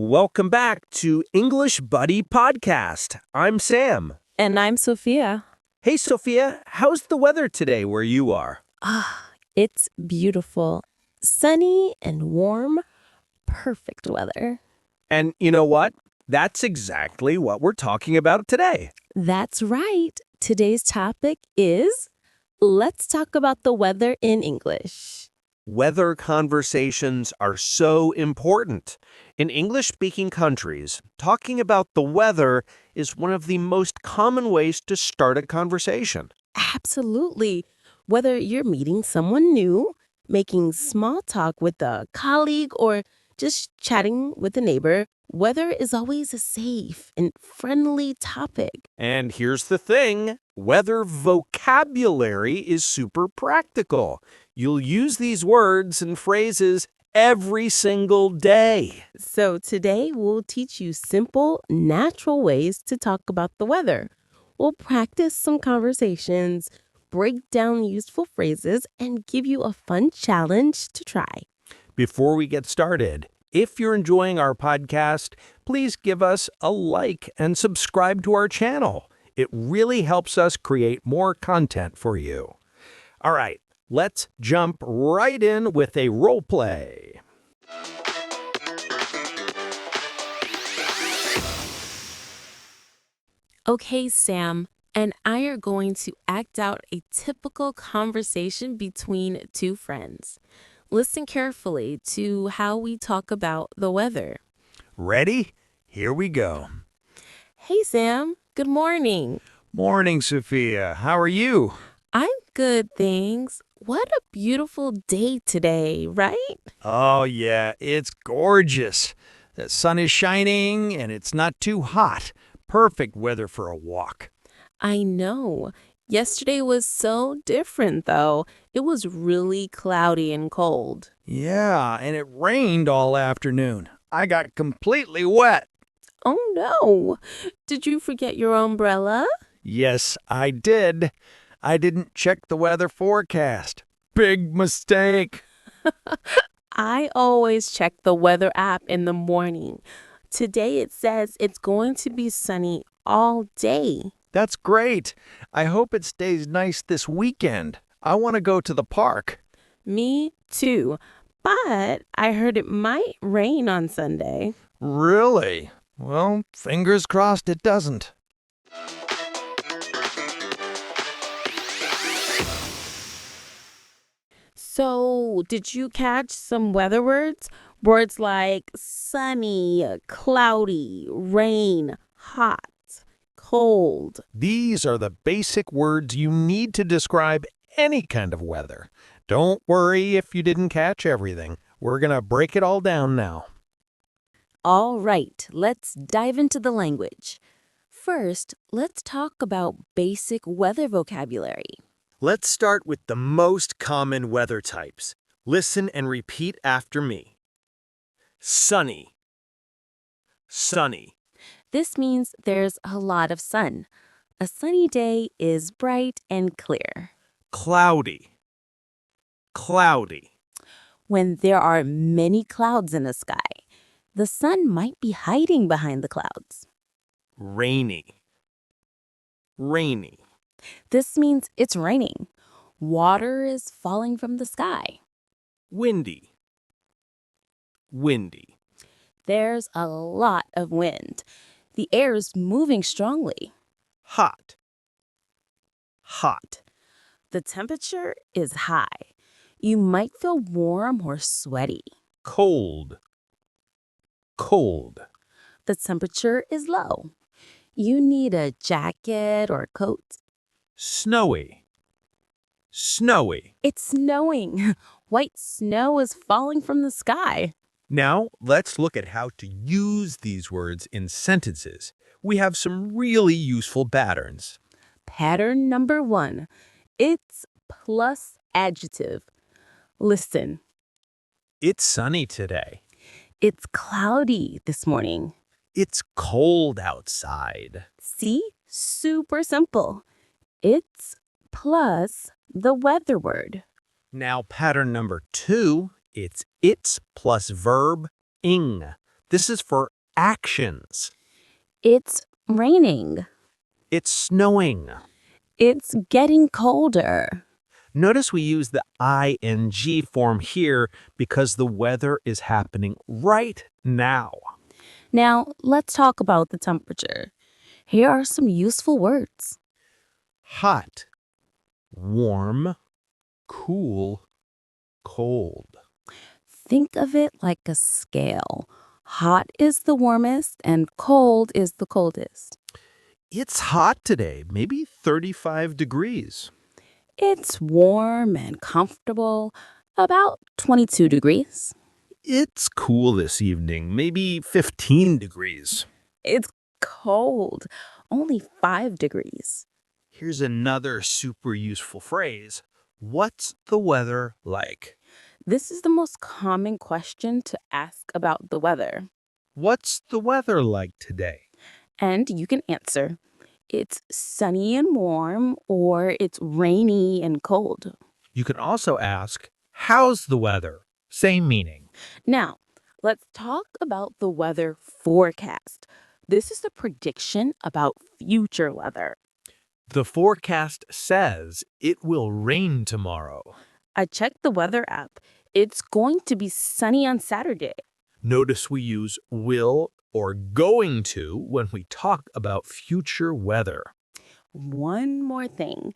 Welcome back to English Buddy Podcast. I'm Sam. And I'm Sophia. Hey, Sophia, how's the weather today where you are? It's beautiful. Sunny and warm. Perfect weather. And you know what? That's exactly what we're talking about today. That's right. Today's topic is let's talk about the weather in English. Weather conversations are so important. In English-speaking countries, talking about the weather is one of the most common ways to start a conversation. Absolutely. Whether you're meeting someone new, making small talk with a colleague, or just chatting with a neighbor, weather is always a safe and friendly topic. And here's the thing, weather vocabulary is super practical. You'll use these words and phrases every single day. So today we'll teach you simple, natural ways to talk about the weather. We'll practice some conversations, break down useful phrases, and give you a fun challenge to try. Before we get started, if you're enjoying our podcast, please give us a like and subscribe to our channel. It really helps us create more content for you. All right, let's jump right in with a role play. Okay, Sam and I are going to act out a typical conversation between two friends. Listen carefully to how we talk about the weather. Ready? Here we go. Hey, Sam. Good morning. Morning, Sophia. How are you? I'm good, thanks. What a beautiful day today, right? Oh, yeah, it's gorgeous. The sun is shining and it's not too hot. Perfect weather for a walk. I know. Yesterday was so different, though. It was really cloudy and cold. Yeah, and it rained all afternoon. I got completely wet. Oh, no. Did you forget your umbrella? Yes, I did. I didn't check the weather forecast. Big mistake. I always check the weather app in the morning. Today it says it's going to be sunny all day. That's great. I hope it stays nice this weekend. I want to go to the park. Me too. But I heard it might rain on Sunday. Really? Well, fingers crossed it doesn't. So, did you catch some weather words? Words like sunny, cloudy, rain, hot, cold. These are the basic words you need to describe any kind of weather. Don't worry if you didn't catch everything. We're going to break it all down now. All right, let's dive into the language. First, let's talk about basic weather vocabulary. Let's start with the most common weather types. Listen and repeat after me. Sunny. Sunny. This means there's a lot of sun. A sunny day is bright and clear. Cloudy. Cloudy. When there are many clouds in the sky, the sun might be hiding behind the clouds. Rainy. Rainy. This means it's raining. Water is falling from the sky. Windy. Windy. There's a lot of wind. The air is moving strongly. Hot. Hot. The temperature is high. You might feel warm or sweaty. Cold. Cold. The temperature is low. You need a jacket or coat. Snowy. Snowy. It's snowing. White snow is falling from the sky. Now, let's look at how to use these words in sentences. We have some really useful patterns. Pattern number 1. It's plus adjective. Listen. It's sunny today. It's cloudy this morning. It's cold outside. See? Super simple. It's plus the weather word. Now, pattern number 2, it's plus verb ing. This is for actions. It's raining. It's snowing. It's getting colder. Notice we use the ing form here because the weather is happening right now. Now, let's talk about the temperature. Here are some useful words. Hot, warm, cool, cold. Think of it like a scale. Hot is the warmest and cold is the coldest. It's hot today, maybe 35 degrees. It's warm and comfortable, about 22 degrees. It's cool this evening, maybe 15 degrees. It's cold, only 5 degrees. Here's another super useful phrase. What's the weather like? This is the most common question to ask about the weather. What's the weather like today? And you can answer, it's sunny and warm, or it's rainy and cold. You can also ask, how's the weather? Same meaning. Now, let's talk about the weather forecast. This is the prediction about future weather. The forecast says it will rain tomorrow. I checked the weather app. It's going to be sunny on Saturday. Notice we use will or going to when we talk about future weather. One more thing.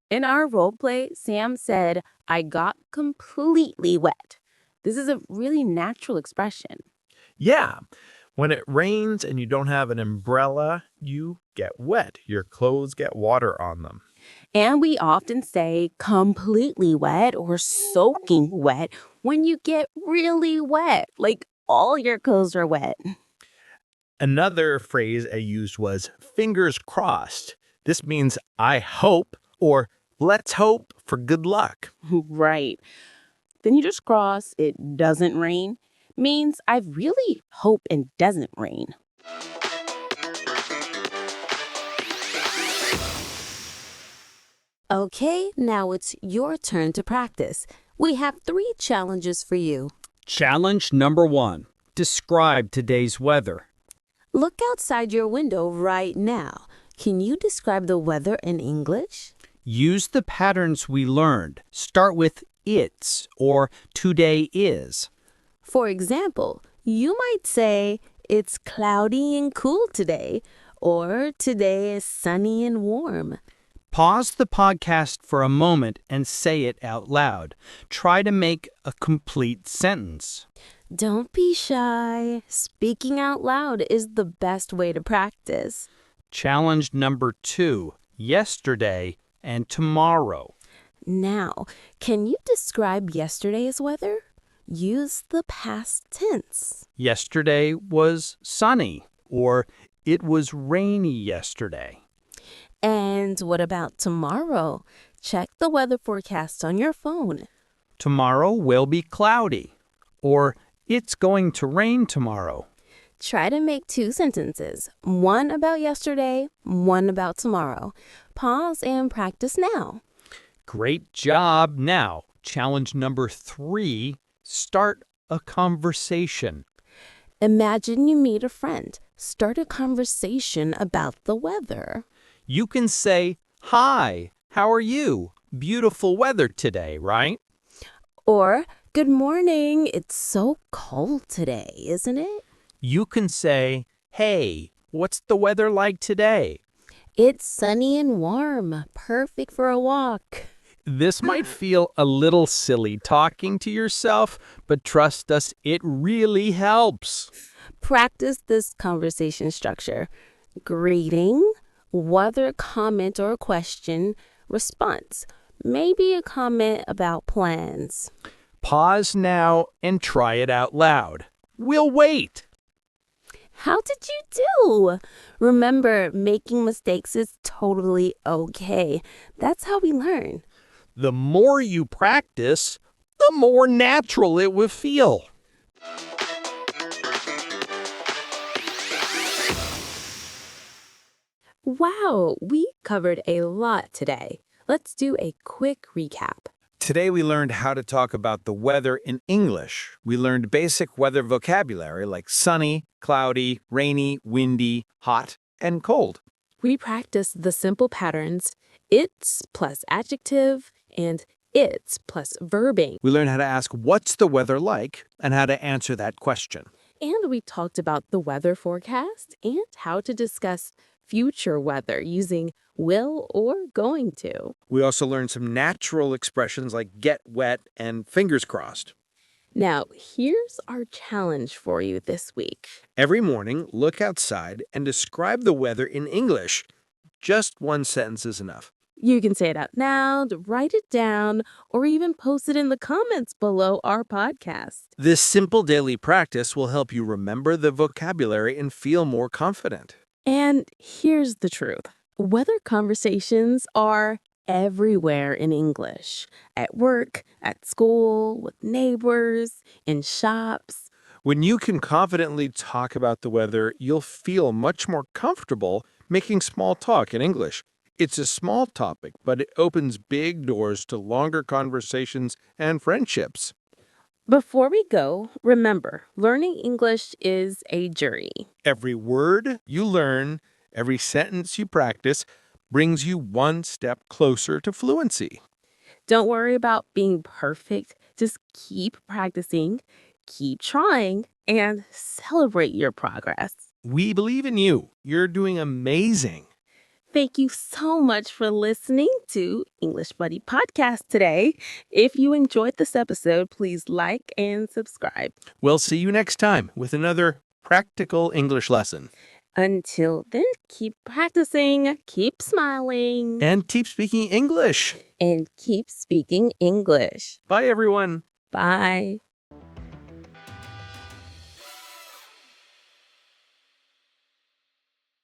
In our role play, Sam said, I got completely wet. This is a really natural expression. Yeah, when it rains and you don't have an umbrella, you get wet. Your clothes get water on them. And we often say completely wet or soaking wet when you get really wet, like all your clothes are wet. Another phrase I used was fingers crossed. This means I hope or let's hope for good luck. Right. Then you just cross it doesn't rain means I really hope it doesn't rain. Okay, now it's your turn to practice. We have 3 challenges for you. Challenge number 1. Describe today's weather. Look outside your window right now. Can you describe the weather in English? Use the patterns we learned. Start with it's or today is. For example, you might say, it's cloudy and cool today, or today is sunny and warm. Pause the podcast for a moment and say it out loud. Try to make a complete sentence. Don't be shy. Speaking out loud is the best way to practice. Challenge number 2. Yesterday and tomorrow. Now, can you describe yesterday's weather? Use the past tense. Yesterday was sunny, or it was rainy yesterday. And what about tomorrow? Check the weather forecast on your phone. Tomorrow will be cloudy, or it's going to rain tomorrow. Try to make 2 sentences, one about yesterday, one about tomorrow. Pause and practice now. Great job. Now, challenge number 3, start a conversation. Imagine you meet a friend. Start a conversation about the weather. You can say, hi, how are you? Beautiful weather today, right? Or, good morning, it's so cold today, isn't it? You can say, hey, what's the weather like today? It's sunny and warm, perfect for a walk. This might feel a little silly talking to yourself, but trust us, it really helps. Practice this conversation structure. Greeting, weather comment or question, response. Maybe a comment about plans. Pause now and try it out loud. We'll wait. How did you do? Remember, making mistakes is totally okay. That's how we learn. The more you practice, the more natural it will feel. Wow, we covered a lot today. Let's do a quick recap. Today we learned how to talk about the weather in English. We learned basic weather vocabulary like sunny, cloudy, rainy, windy, hot, and cold. We practiced the simple patterns it's plus adjective and it's plus verbing. We learned how to ask what's the weather like and how to answer that question. And we talked about the weather forecast and how to discuss future weather using will or going to. We also learned some natural expressions like get wet and fingers crossed. Now, here's our challenge for you this week. Every morning, look outside and describe the weather in English. Just one sentence is enough. You can say it out loud, write it down, or even post it in the comments below our podcast. This simple daily practice will help you remember the vocabulary and feel more confident. And here's the truth. Weather conversations are everywhere in English. At work, at school, with neighbors, in shops. When you can confidently talk about the weather, you'll feel much more comfortable making small talk in English. It's a small topic, but it opens big doors to longer conversations and friendships. Before we go, remember, learning English is a journey. Every word you learn, every sentence you practice, brings you one step closer to fluency. Don't worry about being perfect. Just keep practicing, keep trying, and celebrate your progress. We believe in you. You're doing amazing. Thank you so much for listening to English Buddy Podcast today. If you enjoyed this episode, please like and subscribe. We'll see you next time with another practical English lesson. Until then, keep practicing, keep smiling, And keep speaking English. and keep speaking English. Bye, everyone. Bye.